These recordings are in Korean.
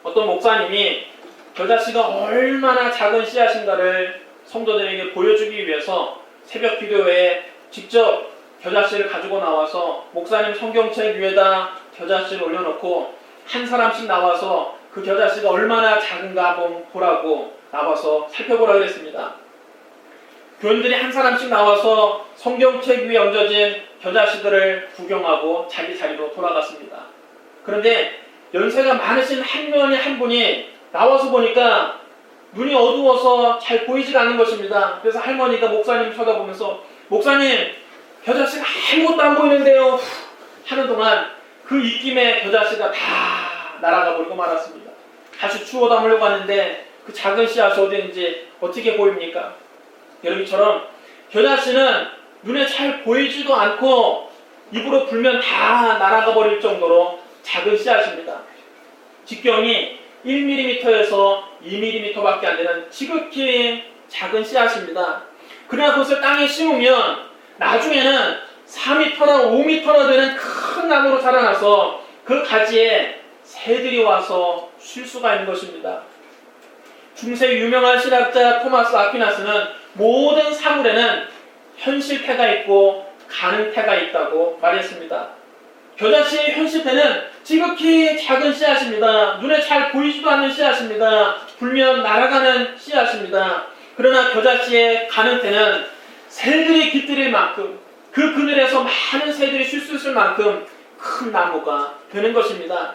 어떤 목사님이 겨자씨가 얼마나 작은 씨앗인가를 성도들에게 보여주기 위해서 새벽 기도회에 직접 겨자씨를 가지고 나와서 목사님 성경책 위에다 겨자씨를 올려놓고 한 사람씩 나와서 그 겨자씨가 얼마나 작은가 한번 보라고 나와서 살펴보라 그랬습니다. 교인들이 한 사람씩 나와서 성경책 위에 얹어진 겨자씨들을 구경하고 자기 자리로 돌아갔습니다. 그런데 연세가 많으신 한 분이 나와서 보니까 눈이 어두워서 잘 보이지가 않는 것입니다. 그래서 할머니가 목사님 쳐다보면서 목사님 겨자씨가 아무것도 안 보이는데요 하는 동안 그 입김에 겨자씨가 다 날아가 버리고 말았습니다. 다시 주워 담으려고 하는데 그 작은 씨앗이 어디 있는지 어떻게 보입니까? 여러분처럼 겨자씨는 눈에 잘 보이지도 않고 입으로 불면 다 날아가 버릴 정도로 작은 씨앗입니다. 직경이 1mm에서 2mm밖에 안 되는 지극히 작은 씨앗입니다. 그러나 그것을 땅에 심으면 나중에는 4m나 5m나 되는 큰 나무로 자라나서 그 가지에 새들이 와서 쉴 수가 있는 것입니다. 중세 유명한 신학자 토마스 아퀴나스는 모든 사물에는 현실태가 있고 가능태가 있다고 말했습니다. 겨자씨의 현실태는 지극히 작은 씨앗입니다. 눈에 잘 보이지도 않는 씨앗입니다. 불면 날아가는 씨앗입니다. 그러나 겨자씨의 가능태는 새들이 깃들일 만큼 그 그늘에서 많은 새들이 쉴 수 있을 만큼 큰 나무가 되는 것입니다.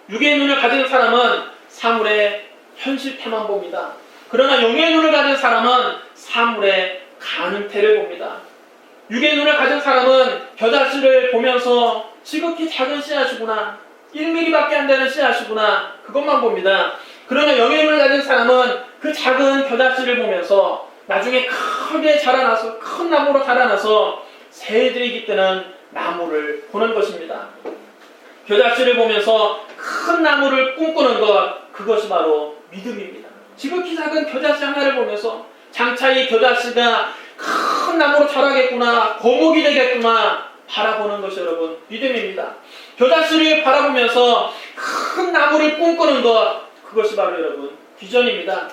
육의 눈을 가진 사람은 사물의 현실태만 봅니다. 그러나 영의 눈을 가진 사람은 사물의 가능태를 봅니다. 육의 눈을 가진 사람은 겨자씨를 보면서 지극히 작은 씨앗이구나, 1mm밖에 안 되는 씨앗이구나, 그것만 봅니다. 그러나 영의 눈을 가진 사람은 그 작은 겨자씨를 보면서 나중에 크게 자라나서 큰 나무로 자라나서 새들이 깃드는 나무를 보는 것입니다. 겨자씨를 보면서 큰 나무를 꿈꾸는 것, 그것이 바로 믿음입니다. 지극히 작은 겨자씨 하나를 보면서 장차 이 겨자씨가 큰 나무로 자라겠구나, 거목이 되겠구나 바라보는 것이 여러분 믿음입니다. 겨자씨를 바라보면서 큰 나무를 꿈꾸는 것, 그것이 바로 여러분 비전입니다.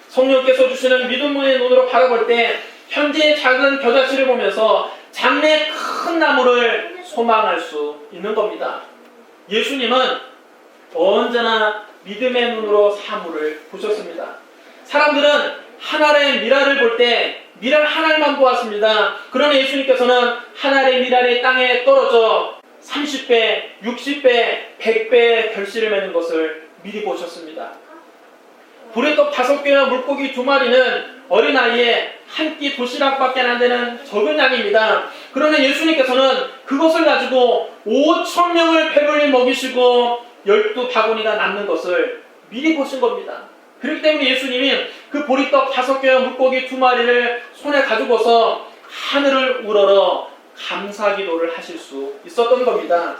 성령께서 주시는 믿음의 눈으로 바라볼 때 현재의 작은 겨자씨를 보면서 장래 큰 나무를 소망할 수 있는 겁니다. 예수님은 언제나 믿음의 눈으로 사물을 보셨습니다. 사람들은 하늘의 미랄을 볼 때 미랄 하나만 보았습니다. 그러나 예수님께서는 하늘의 미랄이 땅에 떨어져 30배, 60배, 100배의 결실을 맺는 것을 미리 보셨습니다. 보리떡 5개와 물고기 2마리는 어린아이의 한 끼 도시락밖에 안 되는 적은 양입니다. 그러나 예수님께서는 그것을 가지고 5,000명을 배불리 먹이시고 12바구니가 남는 것을 미리 보신 겁니다. 그렇기 때문에 예수님이 그 보리떡 5개와 물고기 2마리를 손에 가지고서 하늘을 우러러 감사 기도를 하실 수 있었던 겁니다.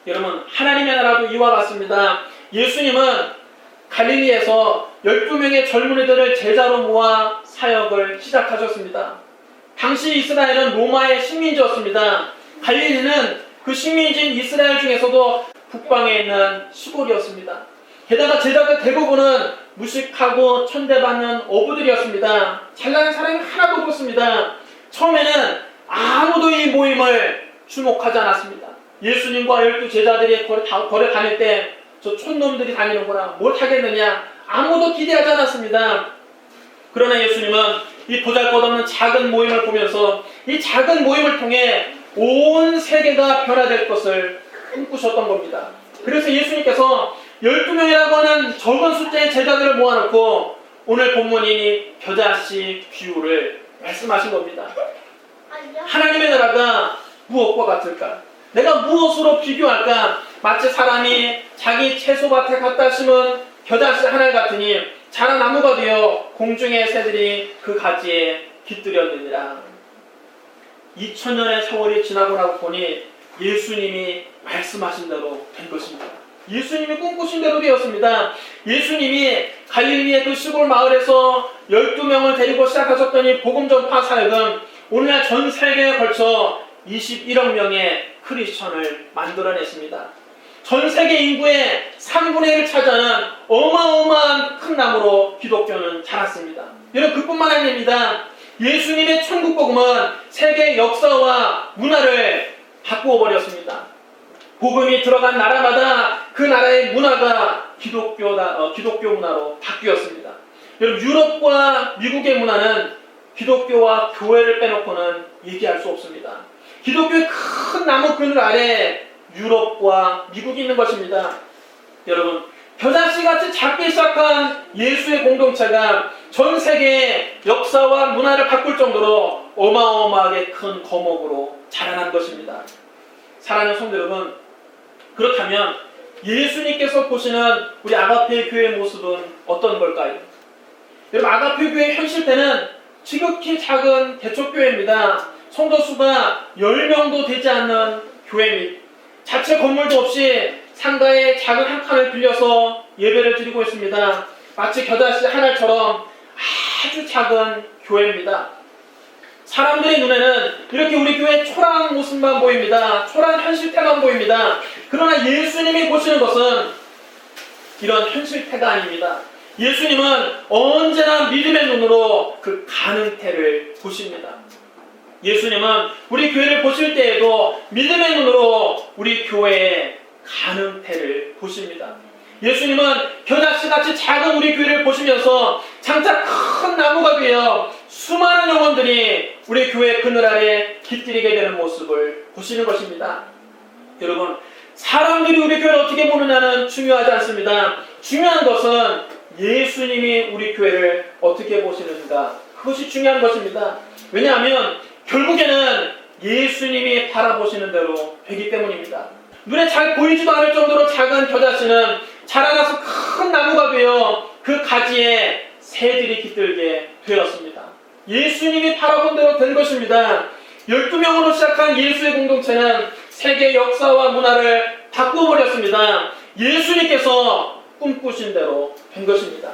여러분, 하나님의 나라도 이와 같습니다. 예수님은 갈릴리에서 12명의 젊은이들을 제자로 모아 사역을 시작하셨습니다. 당시 이스라엘은 로마의 식민지였습니다. 갈릴리는 그 식민지인 이스라엘 중에서도 북방에 있는 시골이었습니다. 게다가 제자들 대부분은 무식하고 천대받는 어부들이었습니다. 잘나는 사람이 하나도 없었습니다. 처음에는 아무도 이 모임을 주목하지 않았습니다. 예수님과 12제자들이 거래 다닐 때 저 촌놈들이 다니는구나, 뭘 하겠느냐, 아무도 기대하지 않았습니다. 그러나 예수님은 이 보잘것없는 작은 모임을 보면서 이 작은 모임을 통해 온 세계가 변화될 것을 꿈꾸셨던 겁니다. 그래서 예수님께서 12명이라고 하는 적은 숫자의 제자들을 모아놓고 오늘 본문이 겨자씨 비유를 말씀하신 겁니다. 하나님의 나라가 무엇과 같을까? 내가 무엇으로 비교할까? 마치 사람이 자기 채소밭에 갖다 심은 겨자씨 하나 같으니 자란 나무가 되어 공중의 새들이 그 가지에 깃들였느니라. 2000년의 세월이 지나고 나고 보니 예수님이 말씀하신 대로 된 것입니다. 예수님이 꿈꾸신 대로 되었습니다. 예수님이 갈릴리의 그 시골 마을에서 12명을 데리고 시작하셨던 이 복음 전파 사역은 오늘날 전 세계에 걸쳐 21억 명의 크리스천을 만들어냈습니다. 전 세계 인구의 3분의 1을 차지하는 어마어마한 큰 나무로 기독교는 자랐습니다. 여러분, 그뿐만 아닙니다. 예수님의 천국 복음은 세계 역사와 문화를 바꾸어 버렸습니다. 복음이 들어간 나라마다 그 나라의 문화가 기독교 문화로 바뀌었습니다. 여러분, 유럽과 미국의 문화는 기독교와 교회를 빼놓고는 얘기할 수 없습니다. 기독교의 큰 나무 그늘 아래 유럽과 미국이 있는 것입니다. 여러분, 겨자씨같이 작게 시작한 예수의 공동체가 전 세계의 역사와 문화를 바꿀 정도로 어마어마하게 큰 거목으로 자라난 것입니다. 사랑하는 성도 여러분, 그렇다면 예수님께서 보시는 우리 아가페 교회의 모습은 어떤 걸까요? 여러분, 아가페 교회의 현실때는 지극히 작은 개척교회입니다. 성도 수가 10명도 되지 않는 교회입니다. 자체 건물도 없이 상가에 작은 한 칸을 빌려서 예배를 드리고 있습니다. 마치 겨자씨 한 알처럼 아주 작은 교회입니다. 사람들의 눈에는 이렇게 우리 교회의 초라한 모습만 보입니다. 초라한 현실태만 보입니다. 그러나 예수님이 보시는 것은 이런 현실태가 아닙니다. 예수님은 언제나 믿음의 눈으로 그 가능태를 보십니다. 예수님은 우리 교회를 보실 때에도 믿음의 눈으로 우리 교회의 가능태를 보십니다. 예수님은 겨자씨같이 작은 우리 교회를 보시면서 장차 큰 나무가 되어 수많은 영혼들이 우리 교회 그늘 아래 깃들이게 되는 모습을 보시는 것입니다. 여러분, 사람들이 우리 교회를 어떻게 보느냐는 중요하지 않습니다. 중요한 것은 예수님이 우리 교회를 어떻게 보시는가, 그것이 중요한 것입니다. 왜냐하면 결국에는 예수님이 바라보시는 대로 되기 때문입니다. 눈에 잘 보이지도 않을 정도로 작은 겨자씨는 자라나서 큰 나무가 되어 그 가지에 새들이 깃들게 되었습니다. 예수님이 바라본 대로 된 것입니다. 12명으로 시작한 예수의 공동체는 세계 역사와 문화를 바꿔버렸습니다. 예수님께서 꿈꾸신 대로 된 것입니다.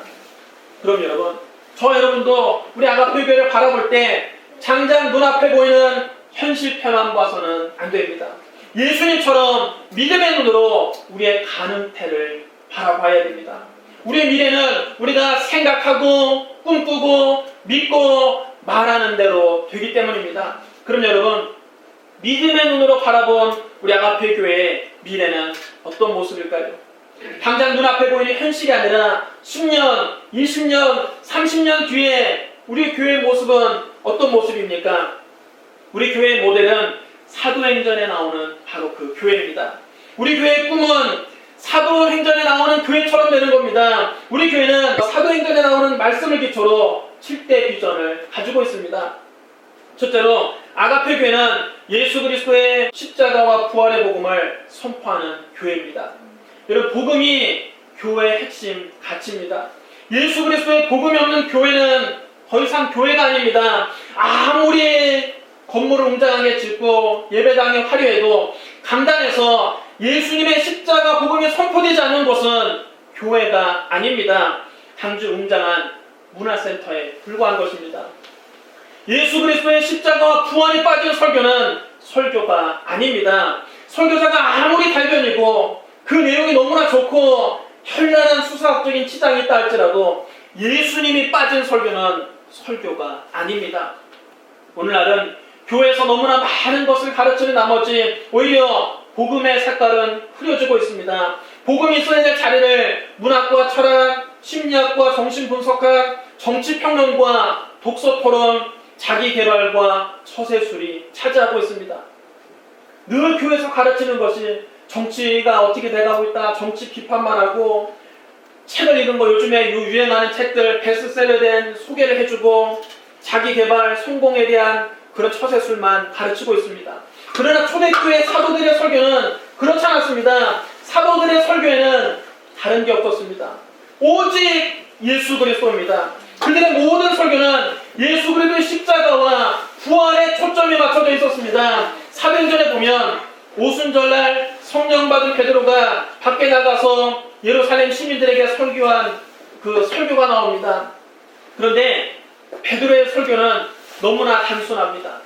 그럼 여러분, 저와 여러분도 우리 아가페 교회를 바라볼 때 당장 눈앞에 보이는 현실편만 봐서는 안 됩니다. 예수님처럼 믿음의 눈으로 우리의 가능태를 바라봐야 됩니다. 우리의 미래는 우리가 생각하고 꿈꾸고 믿고 말하는 대로 되기 때문입니다. 그럼 여러분, 믿음의 눈으로 바라본 우리 아가페 교회의 미래는 어떤 모습일까요? 당장 눈앞에 보이는 현실이 아니라 10년, 20년, 30년 뒤에 우리 교회의 모습은 어떤 모습입니까? 우리 교회의 모델은 사도행전에 나오는 바로 그 교회입니다. 우리 교회의 꿈은 사도행전에 나오는 교회처럼 되는 겁니다. 우리 교회는 사도행전에 나오는 말씀을 기초로 7대 비전을 가지고 있습니다. 첫째로 아가페 교회는 예수 그리스도의 십자가와 부활의 복음을 선포하는 교회입니다. 여러분, 복음이 교회의 핵심 가치입니다. 예수 그리스도의 복음이 없는 교회는 더 이상 교회가 아닙니다. 아무리 건물을 웅장하게 짓고 예배당이 화려해도 강단에서 예수님의 십자가 복음이 선포되지 않는 곳은 교회가 아닙니다. 단지 웅장한 문화센터에 불과한 것입니다. 예수 그리스도의 십자가와 부활이 빠진 설교는 설교가 아닙니다. 설교자가 아무리 달변이고 그 내용이 너무나 좋고 현란한 수사학적인 치장이 있다 할지라도 예수님이 빠진 설교는 설교가 아닙니다. 오늘날은 교회에서 너무나 많은 것을 가르치는 나머지 오히려 복음의 색깔은 흐려지고 있습니다. 복음이 있어야 될 자리를 문학과 철학, 심리학과 정신분석학, 정치평론과 독서토론, 자기개발과 처세술이 차지하고 있습니다. 늘 교회에서 가르치는 것이 정치가 어떻게 돼가고 있다, 정치 비판만 하고 책을 읽은 거, 요즘에 유행하는 책들 베스트셀러에 대한 소개를 해주고 자기개발, 성공에 대한 그런 처세술만 가르치고 있습니다. 그러나 초대교회 사도들의 설교는 그렇지 않았습니다. 사도들의 설교에는 다른 게 없었습니다. 오직 예수 그리스도입니다. 그들의 모든 설교는 예수 그리스도의 십자가와 부활에 초점이 맞춰져 있었습니다. 사도행전에 보면 오순절날 성령 받은 베드로가 밖에 나가서 예루살렘 시민들에게 설교한 그 설교가 나옵니다. 그런데 베드로의 설교는 너무나 단순합니다.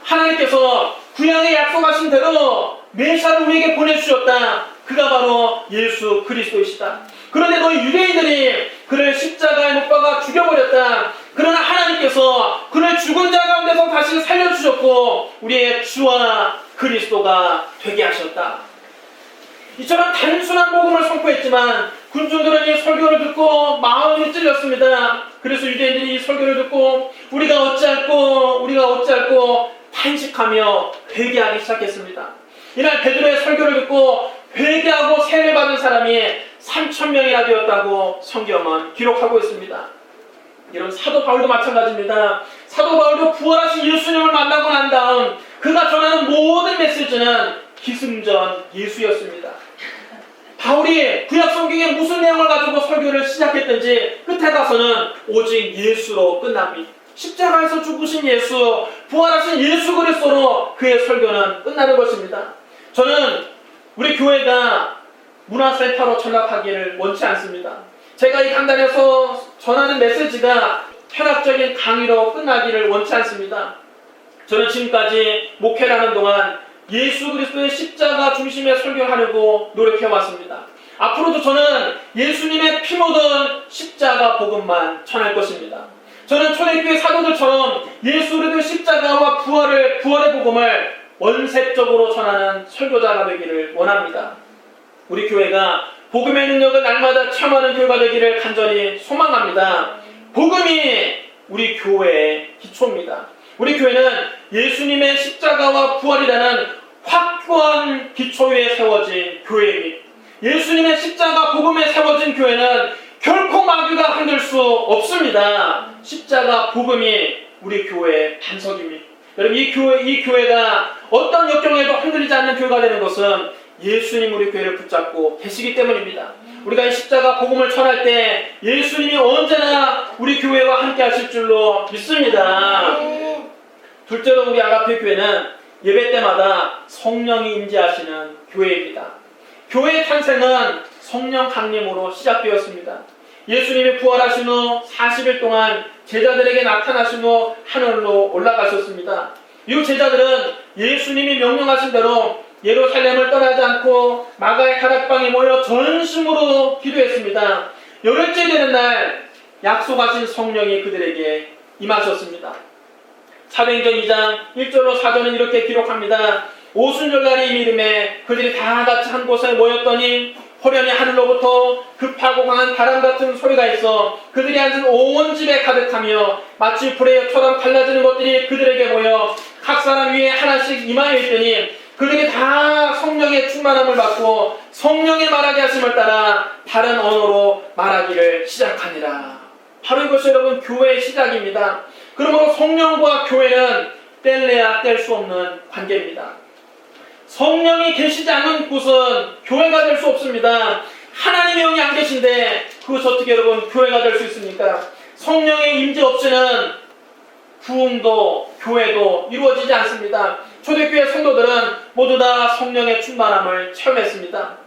하나님께서 구약에 약속하신 대로 메시아를 우리에게 보내주셨다. 그가 바로 예수 그리스도이시다. 그런데 너희 유대인들이 그를 십자가에 못 박아 죽여버렸다. 그러나 하나님께서 그를 죽은 자 가운데서 다시 살려주셨고 우리의 주와 그리스도가 되게 하셨다. 이처럼 단순한 복음을 선포했지만 군중들은 이 설교를 듣고 마음이 찔렸습니다. 그래서 유대인들이 이 설교를 듣고 우리가 어찌할꼬 탄식하며 회개하기 시작했습니다. 이날 베드로의 설교를 듣고 회개하고 세례 받은 사람이 3,000명이나 되었다고 성경은 기록하고 있습니다. 이런 사도 바울도 마찬가지입니다. 사도 바울도 부활하신 예수님을 만나고 난 다음 그가 전하는 모든 메시지는 기승전 예수였습니다. 바울이 구약 성경에 무슨 내용을 가지고 설교를 시작했든지 끝에 가서는 오직 예수로 끝납니다. 십자가에서 죽으신 예수, 부활하신 예수 그리스도로 그의 설교는 끝나는 것입니다. 저는 우리 교회가 문화센터로 전락하기를 원치 않습니다. 제가 이 강단에서 전하는 메시지가 편학적인 강의로 끝나기를 원치 않습니다. 저는 지금까지 목회를 하는 동안 예수 그리스도의 십자가 중심의 설교를 하려고 노력해왔습니다. 앞으로도 저는 예수님의 피 묻은 십자가 복음만 전할 것입니다. 저는 초대교회 사도들처럼 예수 그리스도의 십자가와 부활의 복음을 원색적으로 전하는 설교자가 되기를 원합니다. 우리 교회가 복음의 능력을 날마다 체험하는 교회가 되기를 간절히 소망합니다. 복음이 우리 교회의 기초입니다. 우리 교회는 예수님의 십자가와 부활이라는 확고한 기초 위에 세워진 교회입니다. 예수님의 십자가 복음에 세워진 교회는 결코 마귀가 흔들 수 없습니다. 십자가 복음이 우리 교회의 반석입니다. 여러분 이 교회가 어떤 역경에도 흔들리지 않는 교회가 되는 것은 예수님 우리 교회를 붙잡고 계시기 때문입니다. 우리가 이 십자가 복음을 전할 때 예수님이 언제나 우리 교회와 함께 하실 줄로 믿습니다. 둘째로 우리 아가페 교회는 예배 때마다 성령이 임재하시는 교회입니다. 교회의 탄생은 성령 강림으로 시작되었습니다. 예수님이 부활하신 후 40일 동안 제자들에게 나타나신 후 하늘로 올라가셨습니다. 이 제자들은 예수님이 명령하신 대로 예루살렘을 떠나지 않고 마가의 다락방에 모여 전심으로 기도했습니다. 열흘째 되는 날 약속하신 성령이 그들에게 임하셨습니다. 사도행전 2장 1절로 4절은 이렇게 기록합니다. 오순절날이 이름에 그들이 다 같이 한 곳에 모였더니 호련히 하늘로부터 급하고 강한 바람 같은 소리가 있어 그들이 앉은 온 집에 가득하며 마치 불의 혀처럼 갈라지는 것들이 그들에게 모여 각 사람 위에 하나씩 임하여 있더니 그들이 다 성령의 충만함을 받고 성령의 말하게 하심을 따라 다른 언어로 말하기를 시작하니라. 바로 이것이 여러분 교회의 시작입니다. 그러므로 성령과 교회는 뗄래야 뗄 수 없는 관계입니다. 성령이 계시지 않은 곳은 교회가 될 수 없습니다. 하나님의 영이 안 계신데 그것이 어떻게 여러분 교회가 될 수 있습니까? 성령의 임재 없이는 부흥도 교회도 이루어지지 않습니다. 초대교회 성도들은 모두 다 성령의 충만함을 체험했습니다.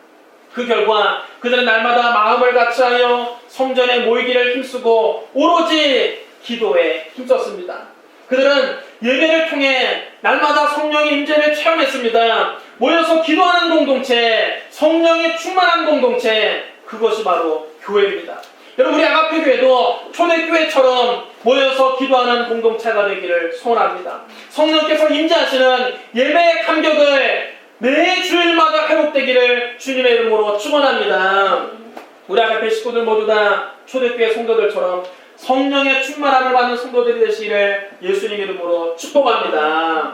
그 결과 그들은 날마다 마음을 같이하여 성전에 모이기를 힘쓰고 오로지 기도에 힘썼습니다. 그들은 예배를 통해 날마다 성령의 임재를 체험했습니다. 모여서 기도하는 공동체, 성령의 충만한 공동체, 그것이 바로 교회입니다. 여러분 우리 아가페 교회도 초대교회처럼 모여서 기도하는 공동체가 되기를 소원합니다. 성령께서 임재하시는 예배의 감격을 매 주일마다 회복되기를 주님의 이름으로 축원합니다. 우리 아가페 식구들 모두 다 초대교회 성도들처럼 성령의 충만함을 받는 성도들이 되시기를 예수님 이름으로 축복합니다.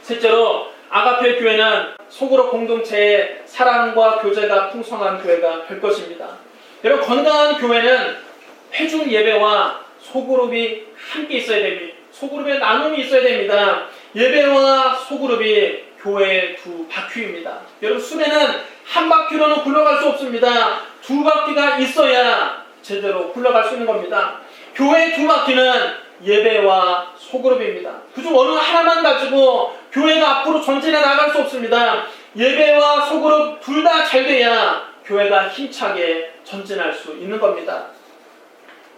셋째로 아가페 교회는 속으로 공동체의 사랑과 교제가 풍성한 교회가 될 것입니다. 여러분 건강한 교회는 회중 예배와 소그룹이 함께 있어야 됩니다. 소그룹의 나눔이 있어야 됩니다. 예배와 소그룹이 교회의 두 바퀴입니다. 여러분 수레는 한 바퀴로는 굴러갈 수 없습니다. 두 바퀴가 있어야 제대로 굴러갈 수 있는 겁니다. 교회의 두 바퀴는 예배와 소그룹입니다. 그중 어느 하나만 가지고 교회가 앞으로 전진해 나갈 수 없습니다. 예배와 소그룹 둘 다 잘 돼야 교회가 힘차게 전진할 수 있는 겁니다.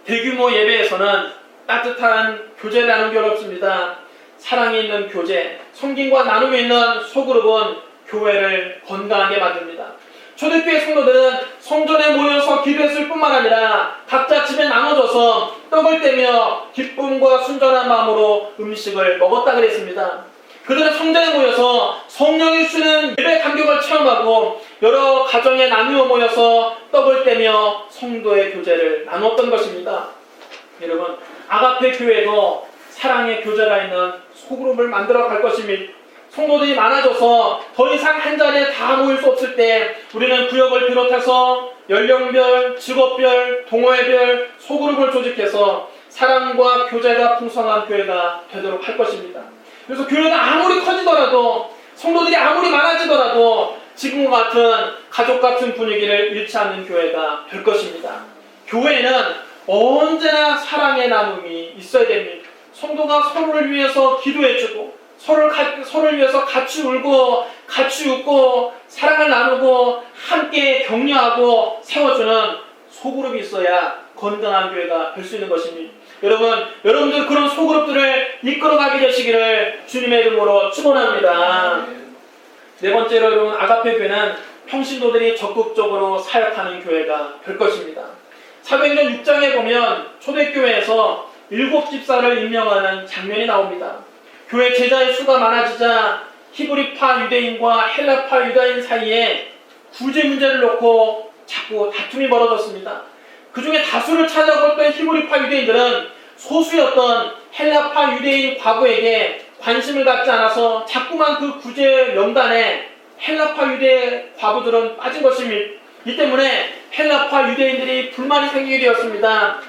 대규모 예배에서는 따뜻한 교제를 나누는 게 어렵습니다. 사랑이 있는 교제, 섬김과 나눔이 있는 소그룹은 교회를 건강하게 만듭니다. 초대교회 성도들은 성전에 모여서 기도했을 뿐만 아니라 각자 집에 나눠져서 떡을 떼며 기쁨과 순전한 마음으로 음식을 먹었다 그랬습니다. 그들은 성전에 모여서 성령이 주시는 예배 감격을 체험하고 여러 가정에 나누어 모여서 떡을 떼며 성도의 교제를 나눴던 것입니다. 여러분, 아가페 교회도 사랑의 교제가 있는 소그룹을 만들어 갈 것입니다. 성도들이 많아져서 더 이상 한 자리에 다 모일 수 없을 때 우리는 구역을 비롯해서 연령별, 직업별, 동호회별 소그룹을 조직해서 사랑과 교제가 풍성한 교회가 되도록 할 것입니다. 그래서 교회가 아무리 커지더라도 성도들이 아무리 많아지더라도 지금과 같은 가족 같은 분위기를 잃지 않는 교회가 될 것입니다. 교회는 언제나 사랑의 나눔이 있어야 됩니다. 성도가 서로를 위해서 기도해주고 서로를 위해서 같이 울고 같이 웃고 사랑을 나누고 함께 격려하고 세워주는 소그룹이 있어야 건강한 교회가 될 수 있는 것입니다. 여러분들 그런 소그룹들을 이끌어가게 되시기를 주님의 이름으로 축원합니다. 네 번째로 여러분, 아가페 교회는 평신도들이 적극적으로 사역하는 교회가 될 것입니다. 사도행전 6장에 보면 초대교회에서 7집사를 임명하는 장면이 나옵니다. 교회 제자의 수가 많아지자 히브리파 유대인과 헬라파 유다인 사이에 구제 문제를 놓고 자꾸 다툼이 벌어졌습니다. 그 중에 다수를 차지하고 히브리파 유대인들은 소수였던 헬라파 유대인 과부에게 관심을 갖지 않아서 자꾸만 그 구제 명단에 헬라파 유대 과부들은 빠진 것입니다. 이 때문에 헬라파 유대인들이 불만이 생기게 되었습니다.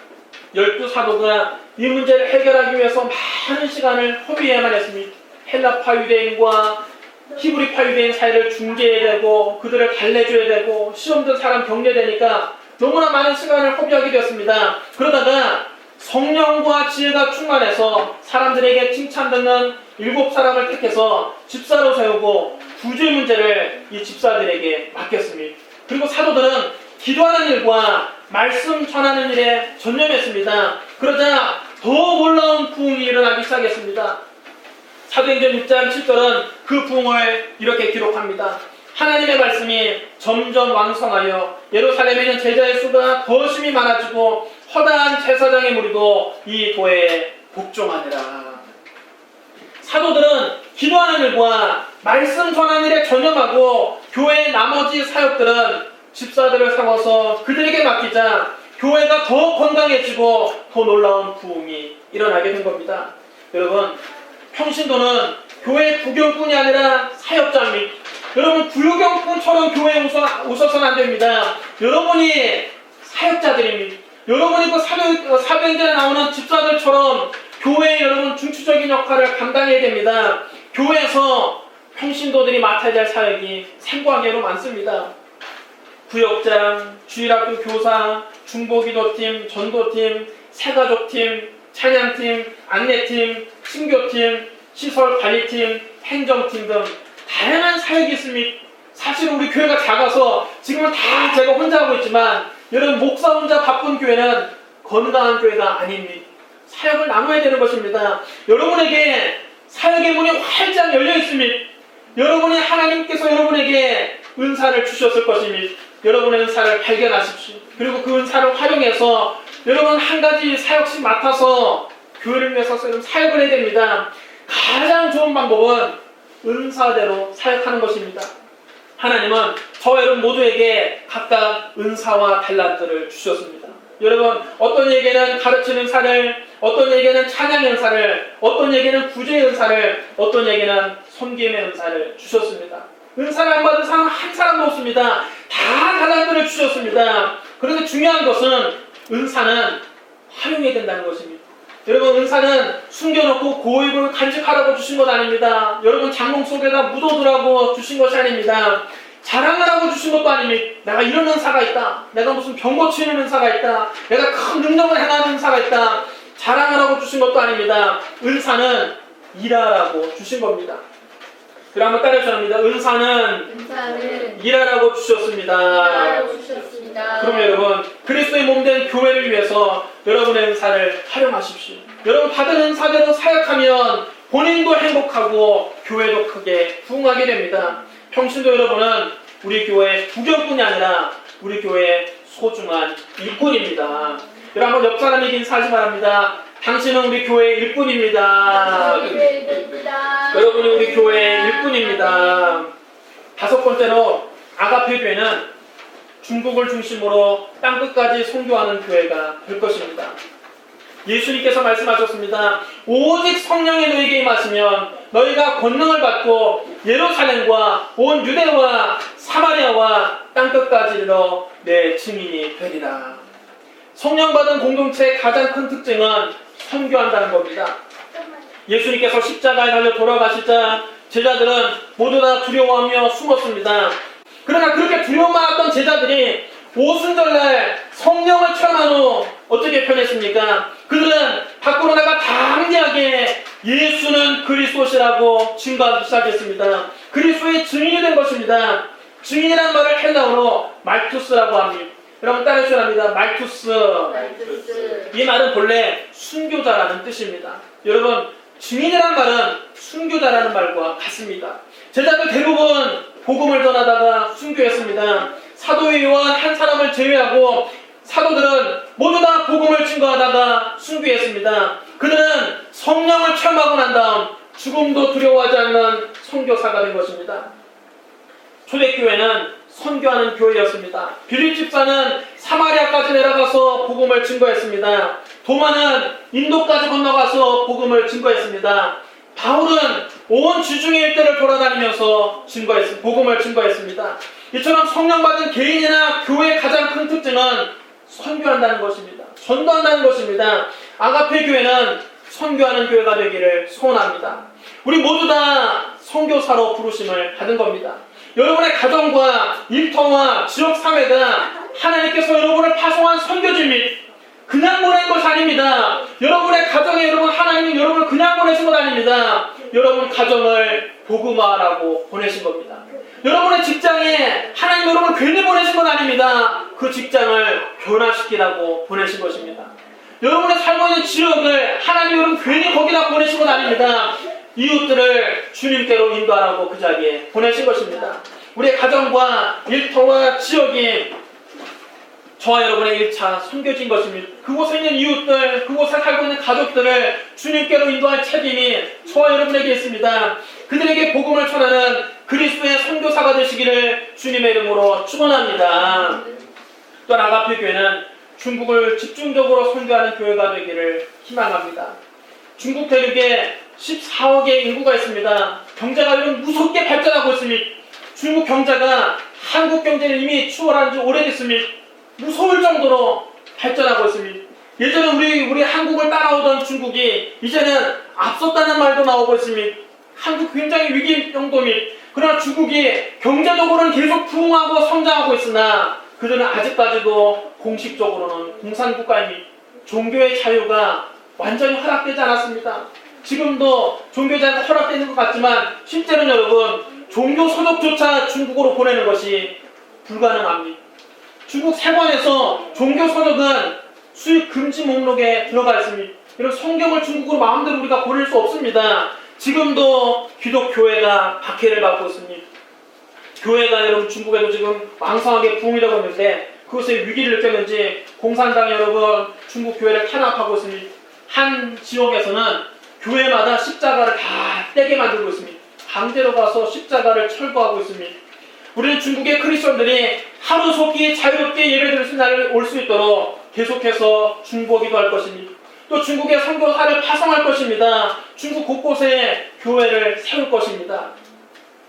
12사도가 이 문제를 해결하기 위해서 많은 시간을 허비해야만 했습니다. 헬라파 유대인과 히브리파 유대인 사이를 중재해야 되고 그들을 달래줘야 되고 시험 든 사람 격려되니까 너무나 많은 시간을 허비하게 되었습니다. 그러다가 성령과 지혜가 충만해서 사람들에게 칭찬받는 7사람을 택해서 집사로 세우고 구제 문제를 이 집사들에게 맡겼습니다. 그리고 사도들은 기도하는 일과 말씀 전하는 일에 전념했습니다. 그러자 더 놀라운 부흥이 일어나기 시작했습니다. 사도행전 6장 7절은 그 부흥을 이렇게 기록합니다. 하나님의 말씀이 점점 왕성하여 예루살렘에는 제자의 수가 더 심히 많아지고 허다한 제사장의 무리도 이 도에 복종하니라. 사도들은 기도하는 일과 말씀 전하는 일에 전념하고 교회의 나머지 사역들은 집사들을 세워서 그들에게 맡기자 교회가 더 건강해지고 더 놀라운 부흥이 일어나게 된 겁니다. 여러분, 평신도는 교회 구경꾼이 아니라 사역자입니다. 여러분, 구경꾼처럼 교회에 오셔서는 안 됩니다. 여러분이 사역자들입니다. 여러분이 그 사도행전에 나오는 집사들처럼 교회에 여러분 중추적인 역할을 감당해야 됩니다. 교회에서 평신도들이 맡아야 될 사역이 생관계로 많습니다. 구역장, 주일학교 교사, 중보기도팀, 전도팀, 새가족팀, 찬양팀, 안내팀, 신교팀, 시설관리팀, 행정팀 등 다양한 사역이 있습니다. 사실 우리 교회가 작아서 지금은 다 제가 혼자 하고 있지만 여러분, 목사 혼자 바쁜 교회는 건강한 교회가 아닙니다. 사역을 나눠야 되는 것입니다. 여러분에게 사역의 문이 활짝 열려 있습니다. 여러분이 하나님께서 여러분에게 은사를 주셨을 것입니다. 여러분의 은사를 발견하십시오. 그리고 그 은사를 활용해서 여러분 한 가지 사역씩 맡아서 교회를 위해서 사역을 해야 됩니다. 가장 좋은 방법은 은사대로 사역하는 것입니다. 하나님은 저와 여러분 모두에게 각각 은사와 달란트를 주셨습니다. 여러분, 어떤 에게는 가르치는 은사를, 어떤 에게는 찬양의 은사를, 어떤 에게는 구제의 은사를, 어떤 에게는 섬김의 은사를 주셨습니다. 은사를 안 받은 사람 한 사람도 없습니다. 다 달란트를 주셨습니다. 그런데 중요한 것은 은사는 활용해야 된다는 것입니다. 여러분, 은사는 숨겨놓고 고입을 간직하라고 주신 것 아닙니다. 여러분, 장롱 속에다 묻어두라고 주신 것이 아닙니다. 자랑하라고 주신 것도 아닙니다. 내가 이런 은사가 있다. 내가 무슨 병 고치는 은사가 있다. 내가 큰 능력을 행하는 은사가 있다. 자랑하라고 주신 것도 아닙니다. 은사는 일하라고 주신 겁니다. 그럼 한번 따라해서 합니다. 은사는 일하라고 주셨습니다. 그럼 여러분, 그리스도의 몸된 교회를 위해서 여러분의 은사를 활용하십시오. 여러분, 받은 은사대로 사역하면 본인도 행복하고 교회도 크게 부흥하게 됩니다. 평신도 여러분은 우리 교회 구경꾼이 아니라 우리 교회의 소중한 일꾼입니다. 여러분 한번 옆 사람 얘기 인사하지 바랍니다. 당신은 우리 교회의 일꾼입니다. 여러분이 우리 교회의 일꾼입니다. 다섯 번째로 아가페 교회는 중국을 중심으로 땅끝까지 선교하는 교회가 될 것입니다. 예수님께서 말씀하셨습니다. 오직 성령이 너희에게 임하시면 너희가 권능을 받고 예루살렘과 온 유대와 사마리아와 땅끝까지 이르러 내 증인이 되리라. 성령 받은 공동체의 가장 큰 특징은 선교한다는 겁니다. 예수님께서 십자가에 달려 돌아가시자 제자들은 모두 다 두려워하며 숨었습니다. 그러나 그렇게 두려워하던 제자들이 오순절날 성령을 체험한 후 어떻게 표현했습니까? 그들은 밖으로 나가 당대하게 예수는 그리스도시라고 증거하기 시작했습니다. 그리스도의 증인이 된 것입니다. 증인이라는 말을 헬라어로 말투스라고 합니다. 여러분 따라해주셔야 합니다. 말투스. 이 말은 본래 순교자라는 뜻입니다. 여러분 증인이라는 말은 순교자라는 말과 같습니다. 제자들 대부분 복음을 전하다가 순교했습니다. 사도의 요한 한 사람을 제외하고 사도들은 모두 다 복음을 증거하다가 순교했습니다. 그들은 성령을 체험하고 난 다음 죽음도 두려워하지 않는 선교사가 된 것입니다. 초대교회는 선교하는 교회였습니다. 빌립 집사는 사마리아까지 내려가서 복음을 증거했습니다. 도마는 인도까지 건너가서 복음을 증거했습니다. 바울은 온 지중해 일대를 돌아다니면서 복음을 증거했습니다. 이처럼 성령 받은 개인이나 교회의 가장 큰 특징은 선교한다는 것입니다. 전도한다는 것입니다. 아가페 교회는 선교하는 교회가 되기를 소원합니다. 우리 모두 다 선교사로 부르심을 받은 겁니다. 여러분의 가정과 일터와 지역 사회가 하나님께서 여러분을 파송한 선교지 및 그냥 보낸 것이 아닙니다. 여러분의 가정에 하나님이 여러분을 그냥 보내신 것 아닙니다. 여러분 가정을 복음화하라고 보내신 겁니다. 여러분의 직장에 하나님 여러분을 괜히 보내신 건 아닙니다. 그 직장을 변화시키라고 보내신 것입니다. 여러분의 살고 있는 지역을 하나님 여러분 괜히 거기다 보내신 건 아닙니다. 이웃들을 주님께로 인도하라고 그 자리에 보내신 것입니다. 우리의 가정과 일터와 지역이 저와 여러분의 1차 선교지인 것입니다. 그곳에 있는 이웃들, 그곳에 살고 있는 가족들을 주님께로 인도할 책임이 저와 여러분에게 있습니다. 그들에게 복음을 전하는 그리스도의 선교사가 되시기를 주님의 이름으로 축원합니다. 또한 아가페 교회는 중국을 집중적으로 선교하는 교회가 되기를 희망합니다. 중국 대륙에 14억의 인구가 있습니다. 경제가 이런 무섭게 발전하고 있습니다. 중국 경제가 한국 경제를 이미 추월한 지 오래됐습니다. 무서울 정도로 발전하고 있습니다. 예전에 우리 한국을 따라오던 중국이 이제는 앞섰다는 말도 나오고 있습니다. 한국 굉장히 위기 정도입니다. 그러나 중국이 경제적으로는 계속 부흥하고 성장하고 있으나 그들은 아직까지도 공식적으로는 공산국가입니다. 종교의 자유가 완전히 허락되지 않았습니다. 지금도 종교의 자유가 허락되는 것 같지만 실제로는 여러분 종교 서적조차 중국으로 보내는 것이 불가능합니다. 중국 세관에서 종교 서적은 수입 금지 목록에 들어가 있습니다. 이런 성경을 중국으로 마음대로 우리가 보낼 수 없습니다. 지금도 기독교회가 박해를 받고 있습니다. 교회가 여러분 중국에도 지금 왕성하게 부흥이 되고 있는데 그것에 위기를 느꼈는지 공산당이 여러분 중국 교회를 탄압하고 있습니다. 한 지역에서는 교회마다 십자가를 다 떼게 만들고 있습니다. 강제로 가서 십자가를 철거하고 있습니다. 우리는 중국의 크리스천들이 하루속히 자유롭게 예배드릴 수 있는 날이 올 수 있도록 계속해서 중보기도 할 것입니다. 또 중국의 선교사를 파송할 것입니다. 중국 곳곳에 교회를 세울 것입니다.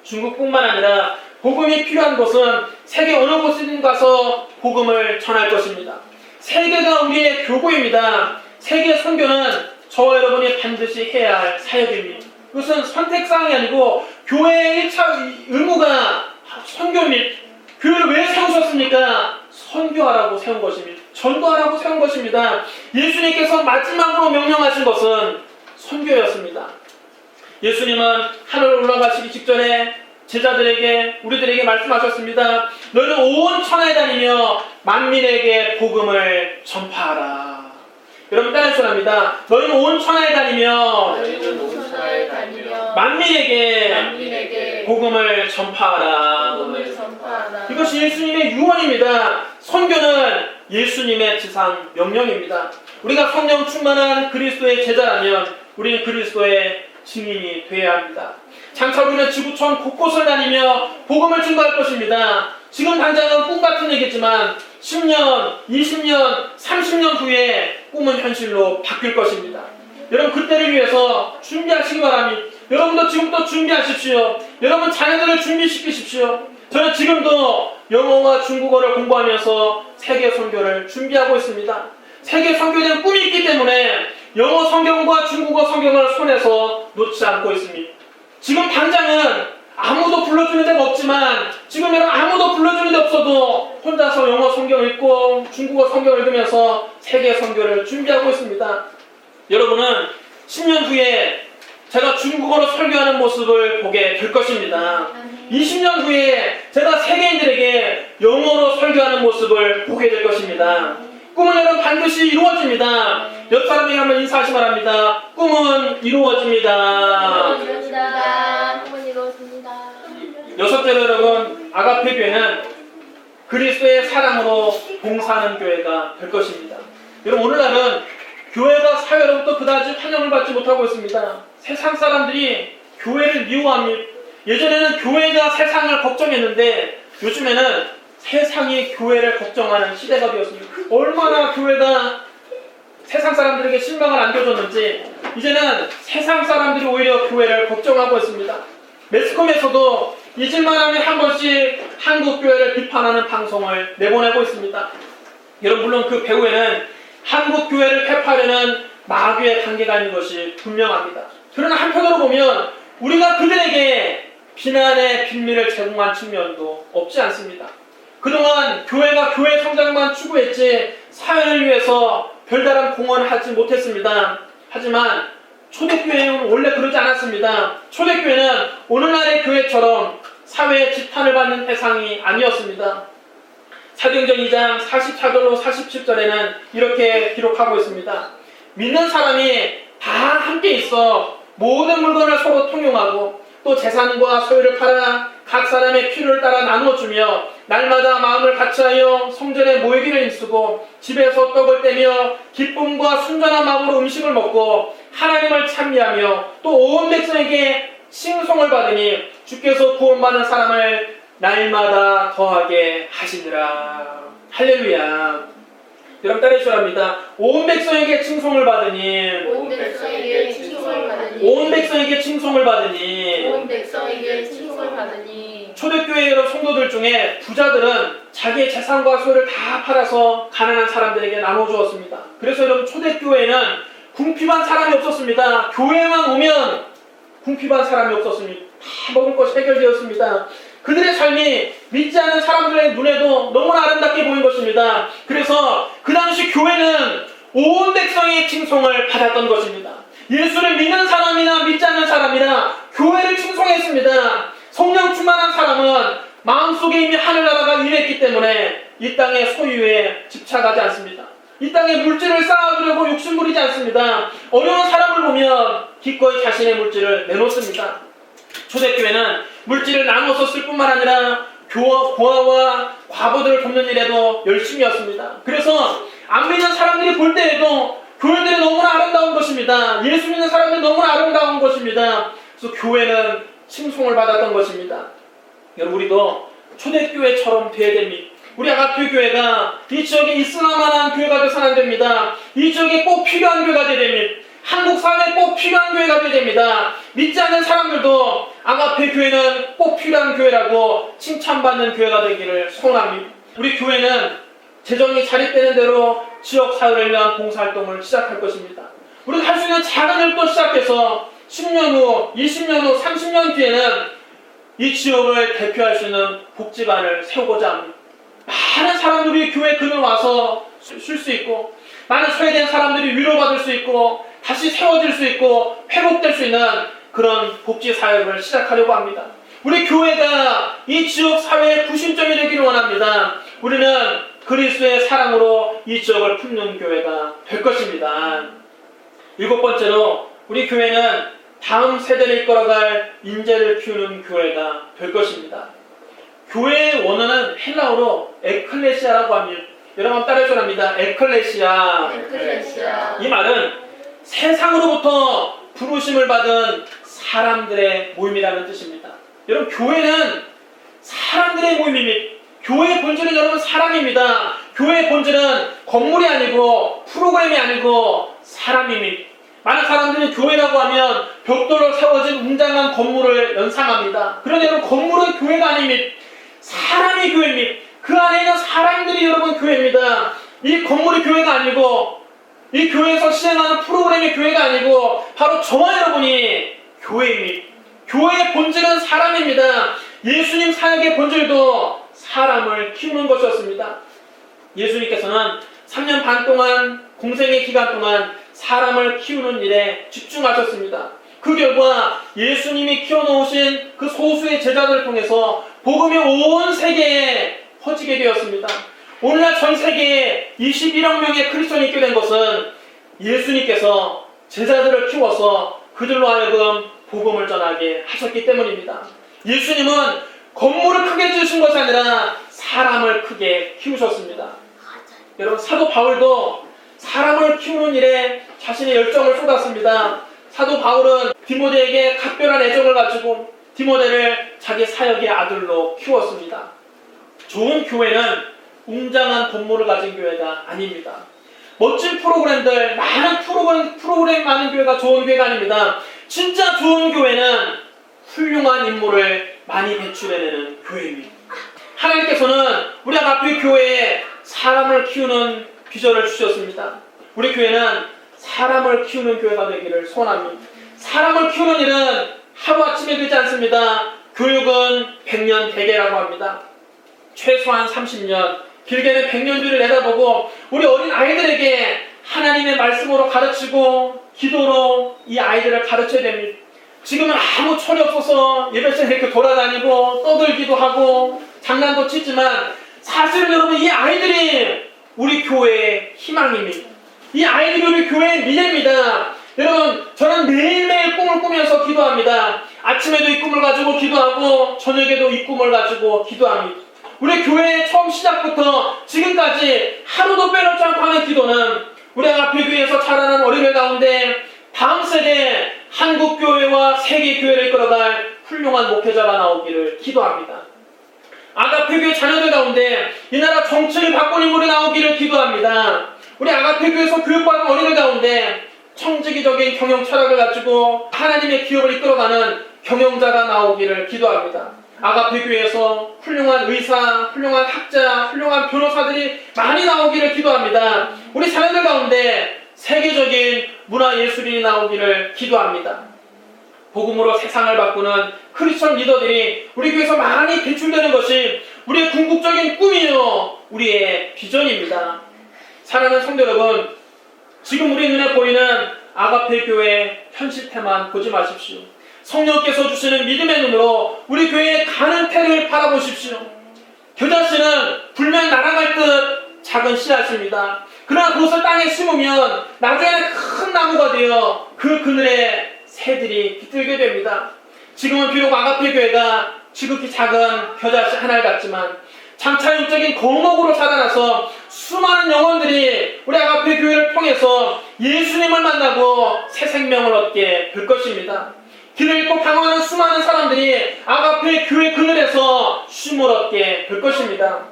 중국뿐만 아니라 복음이 필요한 곳은 세계 어느 곳이든 가서 복음을 전할 것입니다. 세계가 우리의 교구입니다. 세계 선교는 저와 여러분이 반드시 해야 할 사역입니다. 그것은 선택사항이 아니고 교회의 1차 의무가 선교입니다. 교회를 왜 세우셨습니까? 선교하라고 세운 것입니다. 전도하라고 세운 것입니다. 예수님께서 마지막으로 명령하신 것은 선교였습니다. 예수님은 하늘 올라가시기 직전에 제자들에게 우리들에게 말씀하셨습니다. 너는 온 천하에 다니며 만민에게 복음을 전파하라. 여러분 따라해주셔야 합니다. 너희는 온 천하에 다니며 만민에게 복음을 전파하라. 복음을 전파하라. 이것이 예수님의 유언입니다. 선교는 예수님의 지상 명령입니다. 우리가 성령 충만한 그리스도의 제자라면 우리는 그리스도의 증인이 되어야 합니다. 장차 우리는 지구촌 곳곳을 다니며 복음을 증거할 것입니다. 지금 당장은 꿈 같은 얘기지만 10년, 20년, 30년 후에 꿈은 현실로 바뀔 것입니다. 여러분 그때를 위해서 준비하시기 바랍니다. 여러분도 지금부터 준비하십시오. 여러분 자녀들을 준비시키십시오. 저는 지금도 영어와 중국어를 공부하면서 세계 선교를 준비하고 있습니다. 세계 선교에 대한 꿈이 있기 때문에 영어 성경과 중국어 성경을 손에서 놓지 않고 있습니다. 지금 당장은 아무도 불러주는 데가 없지만 지금 여러분 아무도 불러주는 데 없어도 혼자서 영어 성경 읽고 중국어 성경 읽으면서 세계 선교를 준비하고 있습니다. 여러분은 10년 후에 제가 중국어로 설교하는 모습을 보게 될 것입니다. 20년 후에 제가 세계인들에게 영어로 설교하는 모습을 보게 될 것입니다. 꿈은 여러분 반드시 이루어집니다. 옆 사람에게 한번 인사하시 바랍니다. 꿈은 이루어집니다. 꿈은 이루어집니다. 여섯째로 여러분, 아가페 교회는 그리스도의 사랑으로 봉사하는 교회가 될 것입니다. 여러분 오늘날은 교회가 사회로부터 그다지 환영을 받지 못하고 있습니다. 세상 사람들이 교회를 미워합니다. 예전에는 교회가 세상을 걱정했는데 요즘에는 세상이 교회를 걱정하는 시대가 되었습니다. 얼마나 교회가 세상 사람들에게 실망을 안겨줬는지 이제는 세상 사람들이 오히려 교회를 걱정하고 있습니다. 매스컴에서도 잊을만 하면 한 번씩 한국 교회를 비판하는 방송을 내보내고 있습니다. 여러분 물론 그 배후에는 한국 교회를 폐파하려는 마귀의 관계가 있는 것이 분명합니다. 그러나 한편으로 보면 우리가 그들에게 비난의 빈미를 제공한 측면도 없지 않습니다. 그동안 교회가 교회 성장만 추구했지 사회를 위해서 별다른 공헌을 하지 못했습니다. 하지만 초대교회는 원래 그러지 않았습니다. 초대교회는 오늘날의 교회처럼 사회의 지탄을 받는 대상이 아니었습니다. 사도행전 2장 44절로 47절에는 이렇게 기록하고 있습니다. 믿는 사람이 다 함께 있어 모든 물건을 서로 통용하고 또 재산과 소유를 팔아 각 사람의 필요를 따라 나누어주며 날마다 마음을 같이하여 성전에 모이기를 힘쓰고 집에서 떡을 떼며 기쁨과 순전한 마음으로 음식을 먹고 하나님을 찬미하며 또 온 백성에게 칭송을 받으니 주께서 구원받는 사람을 날마다 더하게 하시니라. 할렐루야. 여러분 따라 해주랍니다. 온 백성에게 칭송을 받으니 온 백성에게 칭송을 받으니 온 백성에게 칭송을 받으니 온 백성에게 칭송을 받으니 초대교회 여러 성도들 중에 부자들은 자기의 재산과 소유를 다 팔아서 가난한 사람들에게 나눠주었습니다. 그래서 여러분 초대교회는 궁핍한 사람이 없었습니다. 교회만 오면 궁핍한 사람이 없었습니다. 다 먹을 것이 해결되었습니다. 그들의 삶이 믿지 않는 사람들의 눈에도 너무나 아름답게 보인 것입니다. 그래서 그 당시 교회는 온 백성의 칭송을 받았던 것입니다. 예수를 믿는 사람이나 믿지 않는 사람이나 교회를 칭송했습니다. 성령 충만한 사람은 마음속에 이미 하늘나라가 임했기 때문에 이 땅의 소유에 집착하지 않습니다. 이 땅에 물질을 쌓아두려고 욕심부리지 않습니다. 어려운 사람을 보면 기꺼이 자신의 물질을 내놓습니다. 초대교회는 물질을 나눠서 쓸 뿐만 아니라 고아와 과부들을 돕는 일에도 열심히 였습니다. 그래서 안 믿는 사람들이 볼 때에도 교회들이 너무나 아름다운 것입니다. 예수 믿는 사람들이 너무나 아름다운 것입니다. 그래서 교회는 칭송을 받았던 것입니다. 여러분 우리도 초대교회처럼 되어야 됩니다. 우리 아가페 교회가 이 지역에 있을만한 교회가 되어서는 안 됩니다. 이 지역에 꼭 필요한 교회가 되어야 됩니다. 한국 사회에 꼭 필요한 교회가 되어야 됩니다. 믿지 않는 사람들도 아가페 교회는 꼭 필요한 교회라고 칭찬받는 교회가 되기를 소원합니다. 우리 교회는 재정이 자립되는 대로 지역 사회를 위한 봉사활동을 시작할 것입니다. 우리가 할 수 있는 작은 일부터 시작해서 10년 후, 20년 후, 30년 뒤에는 이 지역을 대표할 수 있는 복지관을 세우고자 합니다. 많은 사람들이 교회 근을 와서 쉴 수 있고 많은 소외된 사람들이 위로받을 수 있고 다시 세워질 수 있고 회복될 수 있는 그런 복지사역을 시작하려고 합니다. 우리 교회가 이 지역 사회의 구심점이 되기를 원합니다. 우리는 그리스도의 사랑으로 이 지역을 품는 교회가 될 것입니다. 7번째로 우리 교회는 다음 세대를 이끌어갈 인재를 키우는 교회가 될 것입니다. 교회의 원어는 헬라어로 에클레시아라고 합니다. 여러분 따라해줘야 합니다. 에클레시아. 에클레시아. 이 말은 세상으로부터 부르심을 받은 사람들의 모임이라는 뜻입니다. 여러분 교회는 사람들의 모임입니다. 교회의 본질은 여러분 사람입니다. 교회의 본질은 건물이 아니고 프로그램이 아니고 사람입니다. 많은 사람들이 교회라고 하면 벽돌로 세워진 웅장한 건물을 연상합니다. 그런데 여러분 건물은 교회가 아닙니다. 사람이 교회입니다. 그 안에 있는 사람들이 여러분 교회입니다. 이 건물이 교회가 아니고 이 교회에서 시행하는 프로그램이 교회가 아니고 바로 저와 여러분이 교회입니다. 교회의 본질은 사람입니다. 예수님 사역의 본질도 사람을 키우는 것이었습니다. 예수님께서는 3년 반 동안 공생의 기간 동안 사람을 키우는 일에 집중하셨습니다. 그 결과 예수님이 키워놓으신 그 소수의 제자들을 통해서 복음이 온 세계에 퍼지게 되었습니다. 오늘날 전 세계에 21억 명의 크리스천이 있게 된 것은 예수님께서 제자들을 키워서 그들로 하여금 복음을 전하게 하셨기 때문입니다. 예수님은 건물을 크게 지으신 것이 아니라 사람을 크게 키우셨습니다. 여러분 사도 바울도 사람을 키우는 일에 자신의 열정을 쏟았습니다. 사도 바울은 디모데에게 각별한 애정을 가지고 디모데를 자기 사역의 아들로 키웠습니다. 좋은 교회는 웅장한 건물을 가진 교회가 아닙니다. 멋진 프로그램들, 많은 프로그램 많은 교회가 좋은 교회가 아닙니다. 진짜 좋은 교회는 훌륭한 인물을 많이 배출해내는 교회입니다. 하나님께서는 우리 아가페 교회에 사람을 키우는 비전을 주셨습니다. 우리 교회는 사람을 키우는 교회가 되기를 소원합니다. 사람을 키우는 일은 하루아침에 되지 않습니다. 교육은 100년 대계라고 합니다. 최소한 30년, 길게는 100년 뒤를 내다보고 우리 어린 아이들에게 하나님의 말씀으로 가르치고 기도로 이 아이들을 가르쳐야 됩니다. 지금은 아무 철이 없어서 예배실에 이렇게 돌아다니고 떠들기도 하고 장난도 치지만 사실은 여러분 이 아이들이 우리 교회의 희망입니다. 이 아이들이 우리 교회의 미래입니다. 여러분 저는 매일매일 꿈을 꾸면서 기도합니다. 아침에도 이 꿈을 가지고 기도하고 저녁에도 이 꿈을 가지고 기도합니다. 우리 교회 처음 시작부터 지금까지 하루도 빼놓지 않고 하는 기도는 우리 아가페 교회에서 자라는 어린이들 가운데 다음 세대 한국교회와 세계교회를 이끌어갈 훌륭한 목회자가 나오기를 기도합니다. 아가페 교회 자녀들 가운데 이 나라 정치를 바꾸는 인물이 나오기를 기도합니다. 우리 아가페 교회에서 교육받은 어린이들 가운데 청지기적인 경영 철학을 가지고 하나님의 기업을 이끌어가는 경영자가 나오기를 기도합니다. 아가페 교회에서 훌륭한 의사, 훌륭한 학자, 훌륭한 변호사들이 많이 나오기를 기도합니다. 우리 자녀들 가운데 세계적인 문화예술인이 나오기를 기도합니다. 복음으로 세상을 바꾸는 크리스천 리더들이 우리 교회에서 많이 배출되는 것이 우리의 궁극적인 꿈이요 우리의 비전입니다. 사랑하는 성도 여러분, 지금 우리 눈에 보이는 아가페 교회 현실태만 보지 마십시오. 성령께서 주시는 믿음의 눈으로 우리 교회의 가는 태를 바라보십시오. 겨자씨는 분명히 날아갈 듯 작은 씨앗입니다. 그러나 그것을 땅에 심으면 나중에는 큰 나무가 되어 그 그늘에 새들이 깃들게 됩니다. 지금은 비록 아가페 교회가 지극히 작은 겨자씨 하나를 같지만 장차 영적인 거목으로 자라나서 수많은 영혼들이 우리 아가페 교회를 통해서 예수님을 만나고 새 생명을 얻게 될 것입니다. 길을 잃고 방황하는 수많은 사람들이 아가페 교회 그늘에서 쉼을 얻게 될 것입니다.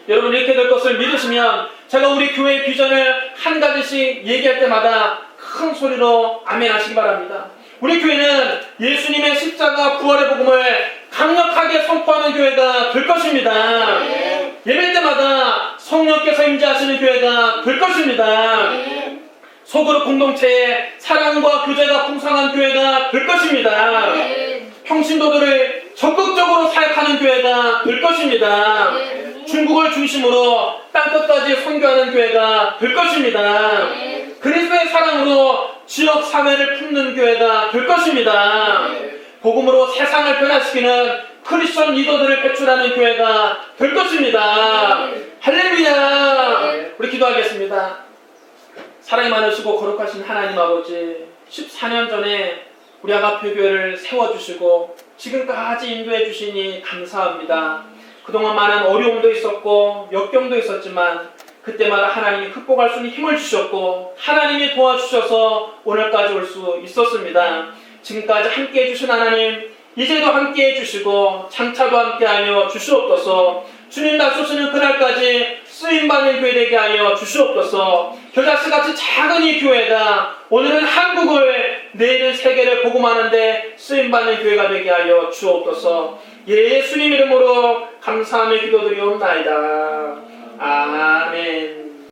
여러분 이렇게 될 것을 믿으시면 제가 우리 교회의 비전을 한 가지씩 얘기할 때마다 큰 소리로 아멘 하시기 바랍니다. 우리 교회는 예수님의 십자가 부활의 복음을 강력하게 선포하는 교회가 될 것입니다. 예배 때마다 성령께서 임재하시는 교회가 될 것입니다. 소그룹 공동체에 사랑과 교제가 풍성한 교회가 될 것입니다. 평신도들을 적극적으로 사역하는 교회가 될 것입니다. 중국을 중심으로 땅끝까지 선교하는 교회가 될 것입니다. 그리스도의 사랑으로 지역 사회를 품는 교회가 될 것입니다. 복음으로 세상을 변화시키는 크리스천 리더들을 배출하는 교회가 될 것입니다. 할렐루야! 우리 기도하겠습니다. 사랑이 많으시고 거룩하신 하나님 아버지, 14년 전에 우리 아가페교회를 세워주시고 지금까지 인도해 주시니 감사합니다. 그동안 많은 어려움도 있었고 역경도 있었지만 그때마다 하나님이 극복할 수 있는 힘을 주셨고 하나님이 도와주셔서 오늘까지 올 수 있었습니다. 지금까지 함께 해주신 하나님, 이제도 함께 해주시고 장차도 함께하여 주시옵소서. 주님 나서시는 그날까지 쓰임받는 교회 되게 하여 주시옵소서. 겨자씨같이 작은 이 교회가 오늘은 한국을, 내일은 세계를 복음하는데 쓰임받는 교회가 되게 하여 주옵소서. 예수님 이름으로 감사하며 기도드리옵나이다. 아멘.